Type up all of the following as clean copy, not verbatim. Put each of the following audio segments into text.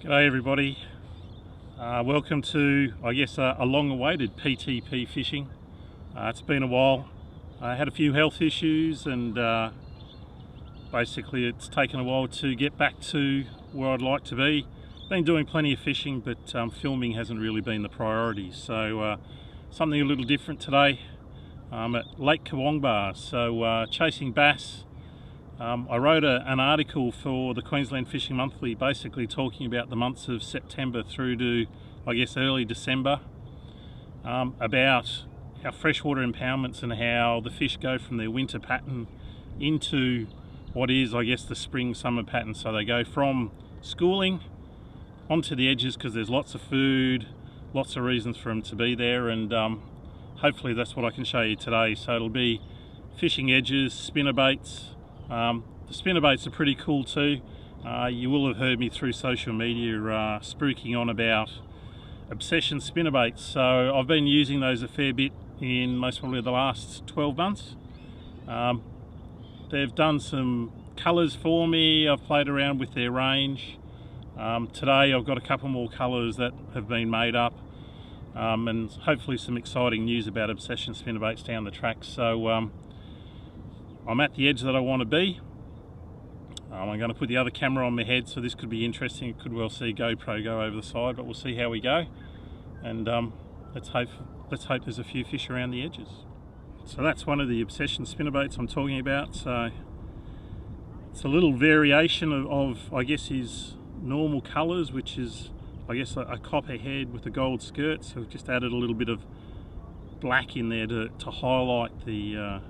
G'day everybody, welcome to I guess a long-awaited PTP fishing. It's been a while. I had a few health issues and basically it's taken a while to get back to where I'd like to be. Been doing plenty of fishing, but filming hasn't really been the priority, so something a little different today. I'm at Lake Kurwongbah, so chasing bass. I wrote an article for the Queensland Fishing Monthly basically talking about the months of September through to I guess early December, about our freshwater impoundments and how the fish go from their winter pattern into what is I guess the spring summer pattern. So they go from schooling onto the edges because there's lots of food, lots of reasons for them to be there, and hopefully that's what I can show you today. So it'll be fishing edges, spinnerbaits. The spinnerbaits are pretty cool too. You will have heard me through social media spruiking on about Obsession Spinnerbaits. So I've been using those a fair bit in most probably the last 12 months. They've done some colours for me. I've played around with their range. Today I've got a couple more colours that have been made up, and hopefully some exciting news about Obsession Spinnerbaits down the track. So I'm at the edge that I want to be. I'm going to put the other camera on my head, so this could be interesting. You could well see GoPro go over the side, but we'll see how we go. And let's hope there's a few fish around the edges. So that's one of the Obsession spinnerbaits I'm talking about. So it's a little variation of I guess his normal colours, which is I guess a copper head with a gold skirt. So we've just added a little bit of black in there to highlight the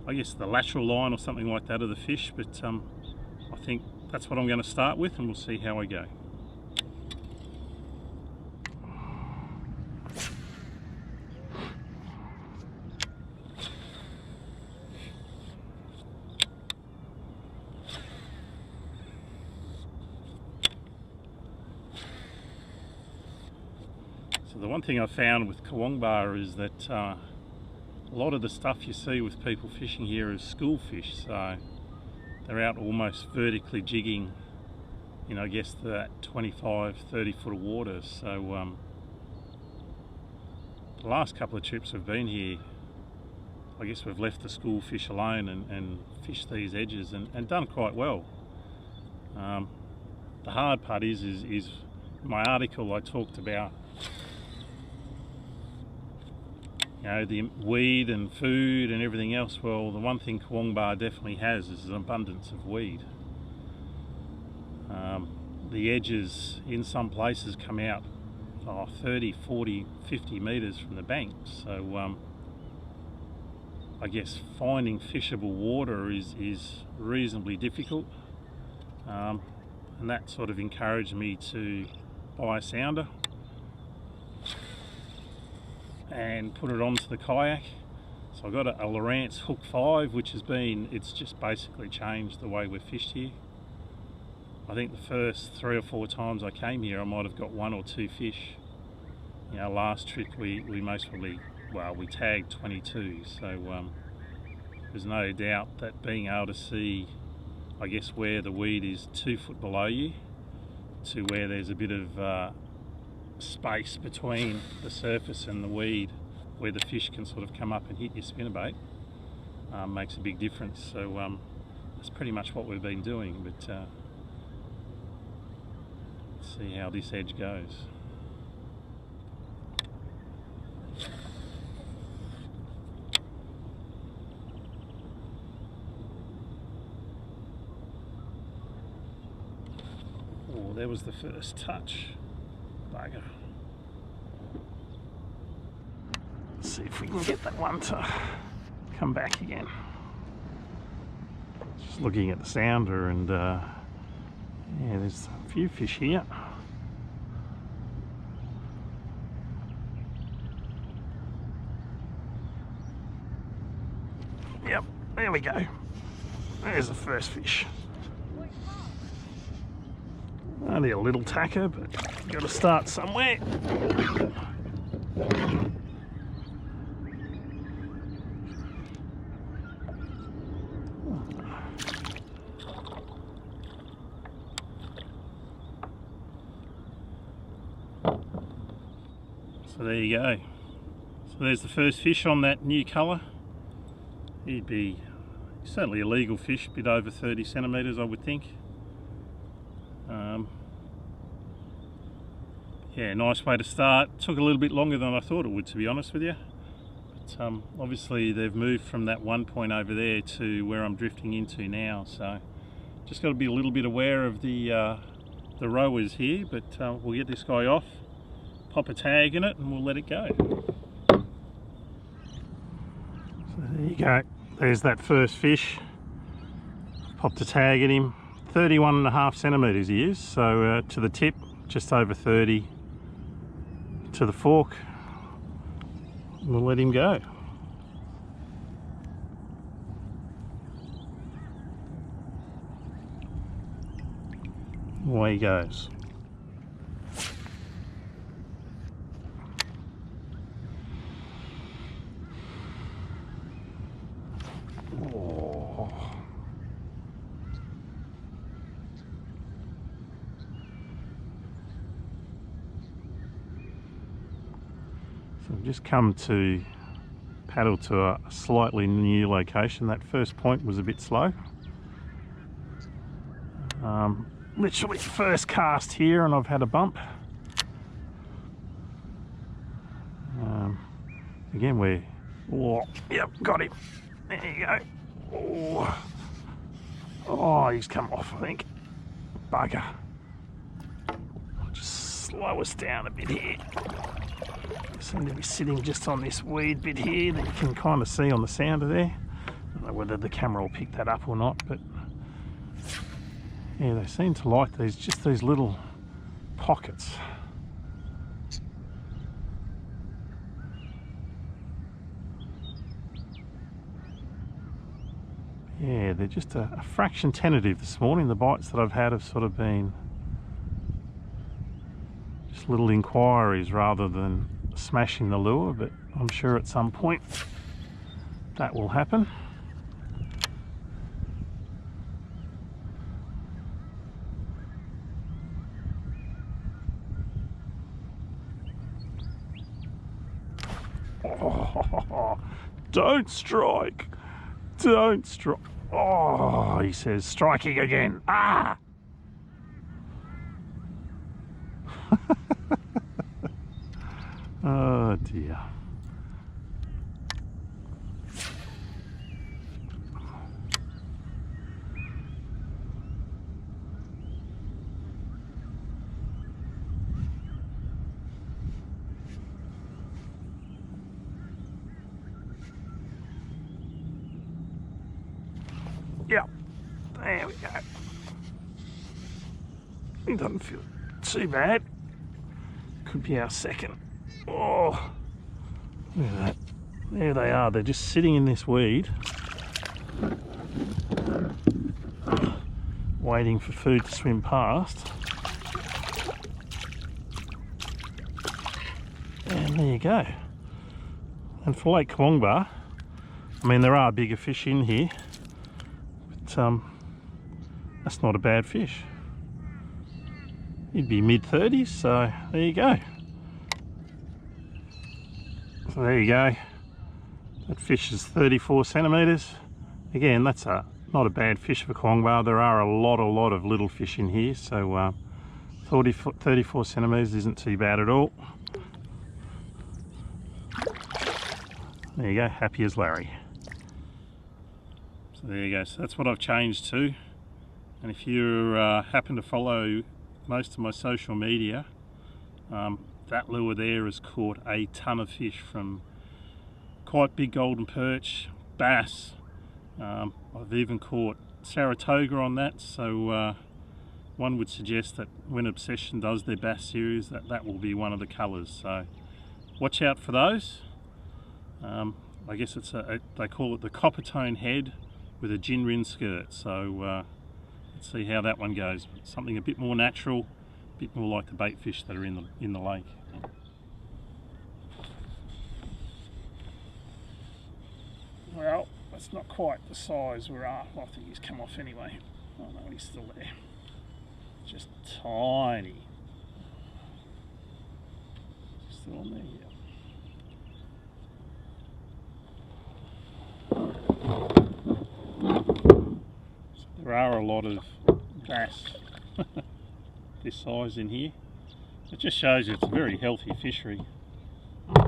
I guess the lateral line or something like that of the fish, but I think that's what I'm going to start with, and we'll see how I go. So the one thing I've found with Kurwongbah is that a lot of the stuff you see with people fishing here is school fish, so they're out almost vertically jigging, you know, I guess that 25-30 foot of water. So the last couple of trips we've been here, I guess we've left the school fish alone and fished these edges and done quite well. The hard part is in my article I talked about, you know, the weed and food and everything else. Well, the one thing Kurwongbah definitely has is an abundance of weed. The edges in some places come out 30, 40, 50 metres from the bank. So I guess finding fishable water is reasonably difficult. And that sort of encouraged me to buy a sounder and put it onto the kayak. So I got a Lowrance Hook 5, which it's just basically changed the way we've fished here. I think the first 3 or 4 times I came here I might have got 1 or 2 fish. You know, last trip we most probably, well, we tagged 22, so there's no doubt that being able to see, I guess, where the weed is 2 foot below you to where there's a bit of space between the surface and the weed where the fish can sort of come up and hit your spinnerbait makes a big difference. So that's pretty much what we've been doing, but let's see how this edge goes. Oh, there was the first touch. Bugger. Let's see if we can get that one to come back again. Just looking at the sounder, and yeah, there's a few fish here. Yep, there we go. There's the first fish. Only a little tacker, but you've got to start somewhere. So there you go. So there's the first fish on that new colour. He'd be certainly a legal fish, a bit over 30 centimetres I would think. Yeah, nice way to start. Took a little bit longer than I thought it would, to be honest with you. But obviously they've moved from that one point over there to where I'm drifting into now, so just got to be a little bit aware of the rowers here. But we'll get this guy off, pop a tag in it, and we'll let it go. So there you go. There's that first fish. Popped a tag at him. 31.5 centimetres he is, so to the tip, just over 30. To the fork, we'll let him go. Away he goes. Oh. So I've just come to paddle to a slightly new location. That first point was a bit slow. Literally first cast here and I've had a bump. Again yep, got him. There you go. Oh, he's come off, I think. Bugger. I'll just slow us down a bit here. Seem to be sitting just on this weed bit here that you can kind of see on the sounder there. I don't know whether the camera will pick that up or not, but yeah, they seem to like these little pockets. Yeah, they're just a fraction tentative this morning. The bites that I've had have sort of been just little inquiries rather than smashing the lure, but I'm sure at some point that will happen. Oh, don't strike! Don't strike! Oh, he says, striking again. Ah! Oh dear. Yep, there we go. It doesn't feel too bad. Could be our second. Oh, look at that. There they are. They're just sitting in this weed, waiting for food to swim past. And there you go. And for Lake Kurwongbah, I mean, there are bigger fish in here, but that's not a bad fish. He'd be mid-30s, so there you go. So there you go. That fish is 34 centimetres. Again, that's not a bad fish for Kurwongbah. There are a lot of little fish in here, so 34 centimetres isn't too bad at all. There you go, happy as Larry. So there you go, so that's what I've changed to. And if you happen to follow most of my social media, that lure there has caught a ton of fish, from quite big golden perch, bass. I've even caught Saratoga on that, so one would suggest that when Obsession does their bass series, that will be one of the colours. So watch out for those. I guess it's they call it the copper tone head with a gin rin skirt. So let's see how that one goes. Something a bit more natural, a bit more like the bait fish that are in the lake. Well, that's not quite the size we're after. I think he's come off anyway. Oh no, he's still there. Just tiny. still on there? Yeah. So there are a lot of bass this size in here. It just shows you it's a very healthy fishery. You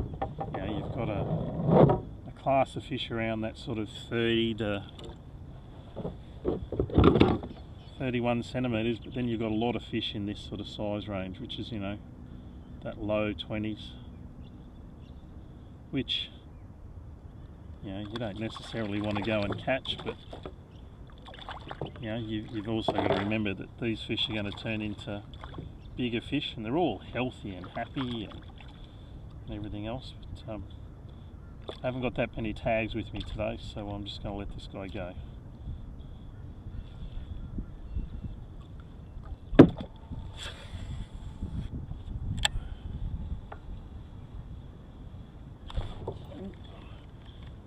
know, you've got a class of fish around that sort of 30 to 31 centimetres, but then you've got a lot of fish in this sort of size range, which is, you know, that low 20s, which, you know, you don't necessarily want to go and catch, but you know, you've also got to remember that these fish are going to turn into bigger fish, and they're all healthy and happy and everything else. But I haven't got that many tags with me today, so I'm just going to let this guy go.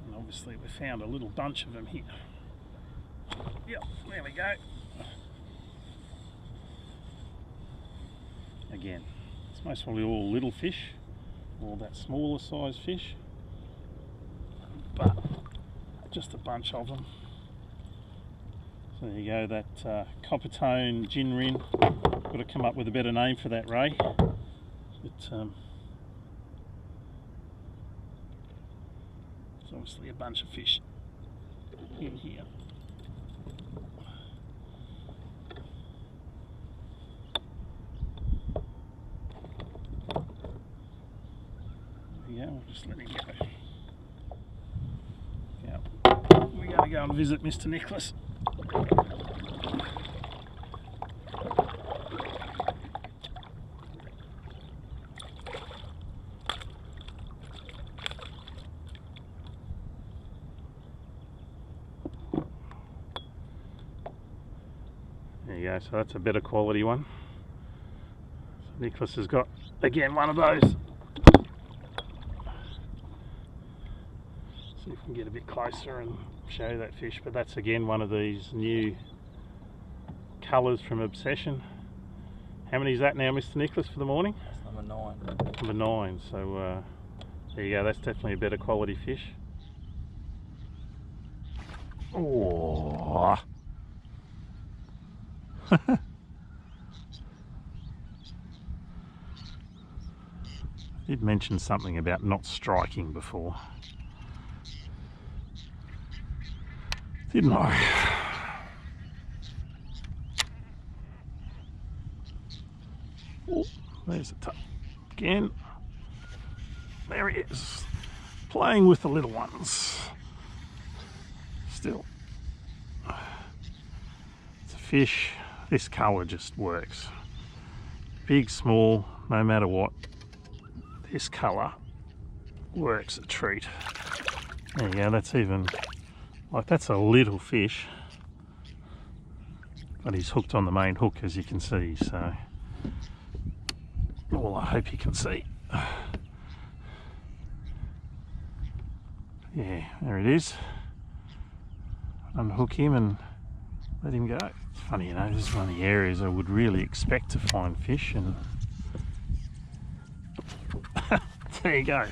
And obviously we found a little bunch of them here. Yep, there we go. Again, it's most probably all little fish, or that smaller size fish, but just a bunch of them. So there you go, that copper tone gin rin. Got to come up with a better name for that, Ray. But it's obviously a bunch of fish in here. Yeah, we'll just let him go. Yeah, we're going to go and visit Mr. Nicholas. There you go, so that's a better quality one. So Nicholas has got, again, one of those. See if we can get a bit closer and show you that fish, but that's again one of these new colours from Obsession. How many is that now, Mr. Nicholas, for the morning? That's number 9. Number 9, so there you go, that's definitely a better quality fish. Oh. I did mention something about not striking before, didn't I? Oh, there's a tuck again. There he is, playing with the little ones. Still, it's a fish. This colour just works. Big, small, no matter what. This colour works a treat. There you go, that's even, like, that's a little fish, but he's hooked on the main hook, as you can see, so, well, I hope you can see. Yeah, there it is. Unhook him and let him go. It's funny, you know, this is one of the areas I would really expect to find fish, and there you go.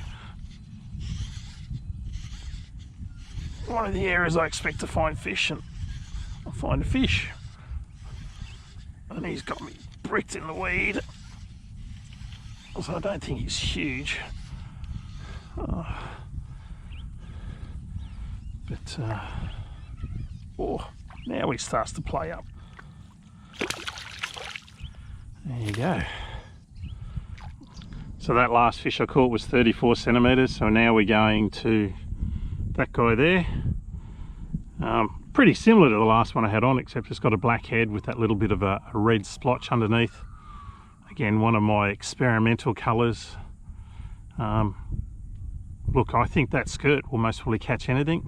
One of the areas I expect to find fish, and I'll find a fish. And he's got me bricked in the weed. So I don't think he's huge. But oh, now he starts to play up. There you go. So that last fish I caught was 34 centimetres, so now we're going to that guy there. Pretty similar to the last one I had on, except it's got a black head with that little bit of a red splotch underneath. Again, one of my experimental colours. Look, I think that skirt will most probably catch anything.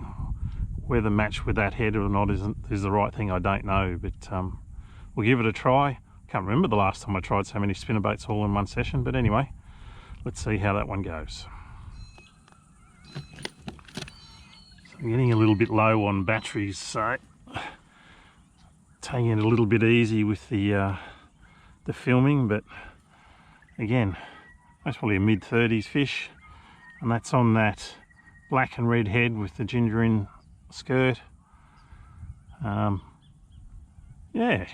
Whether match with that head or not is the right thing, I don't know, but we'll give it a try. Can't remember the last time I tried so many spinnerbaits all in one session, but anyway, let's see how that one goes. So I'm getting a little bit low on batteries, so taking it a little bit easy with the filming, but again, That's probably a mid-30s fish, and that's on that black and red head with the ginger in skirt. Yeah,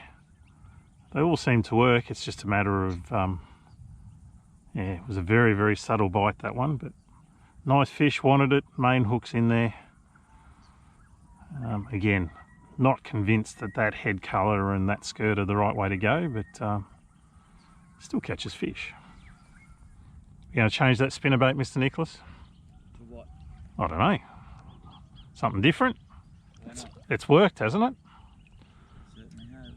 they all seem to work. It's just a matter of yeah, it was a very, very subtle bite, that one, but nice fish, wanted it, main hook's in there. Again, not convinced that that head colour and that skirt are the right way to go, but still catches fish. You going to change that spinnerbait, Mr. Nicholas? To what? I don't know. Something different? It's worked, hasn't it? Certainly has.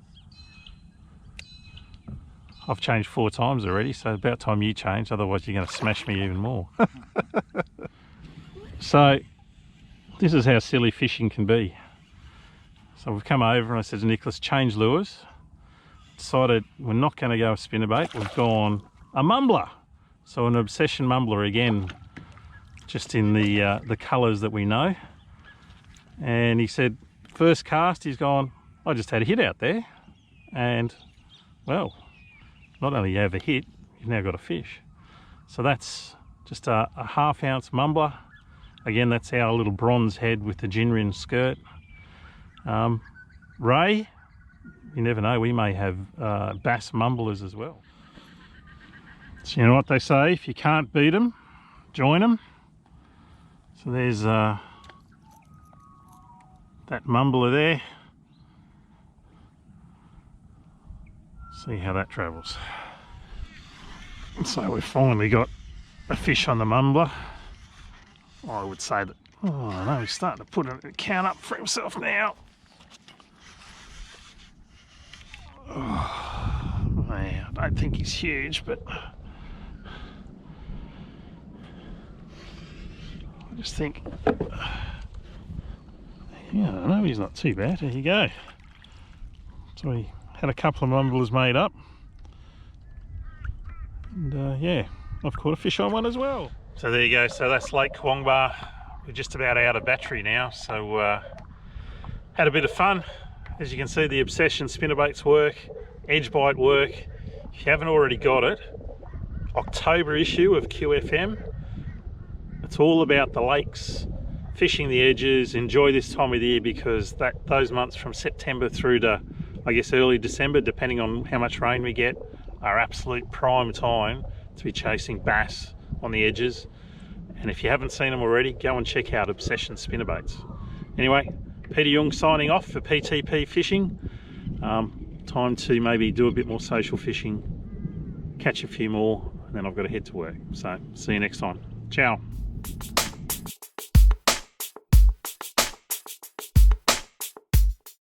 I've changed 4 times already, so about time you change, otherwise you're going to smash me even more. So, this is how silly fishing can be. So we've come over and I said to Nicholas, change lures. Decided we're not going to go a spinnerbait, we've gone a mumbler. So an Obsession mumbler again, just in the colours that we know. And he said, first cast, he's gone, I just had a hit out there. And, well, not only you have a hit, you've now got a fish. So that's just a ½ ounce mumbler. Again, that's our little bronze head with the ginger skirt. Ray, you never know, we may have bass mumblers as well. So you know what they say, if you can't beat them, join them. So there's that mumbler there. See how that travels. So we've finally got a fish on the mumbler. I would say that, oh I know, he's starting to put an account up for himself now. Oh, man, I don't think he's huge, but I just think, yeah, I don't know, he's not too bad. There you go. So we had a couple of mumblers made up, and yeah, I've caught a fish on one as well. So there you go, so that's Lake Kurwongbah. We're just about out of battery now, so had a bit of fun. As you can see, the Obsession spinnerbaits work, edge bite work. If you haven't already got it, October issue of QFM, it's all about the lakes, fishing the edges. Enjoy this time of the year, because those months from September through to, I guess, early December, depending on how much rain we get, are absolute prime time to be chasing bass on the edges. And if you haven't seen them already, go and check out Obsession Spinnerbaits. Anyway, Peter Young signing off for PTP Fishing. Time to maybe do a bit more social fishing, catch a few more, and then I've got to head to work. So see you next time. Ciao.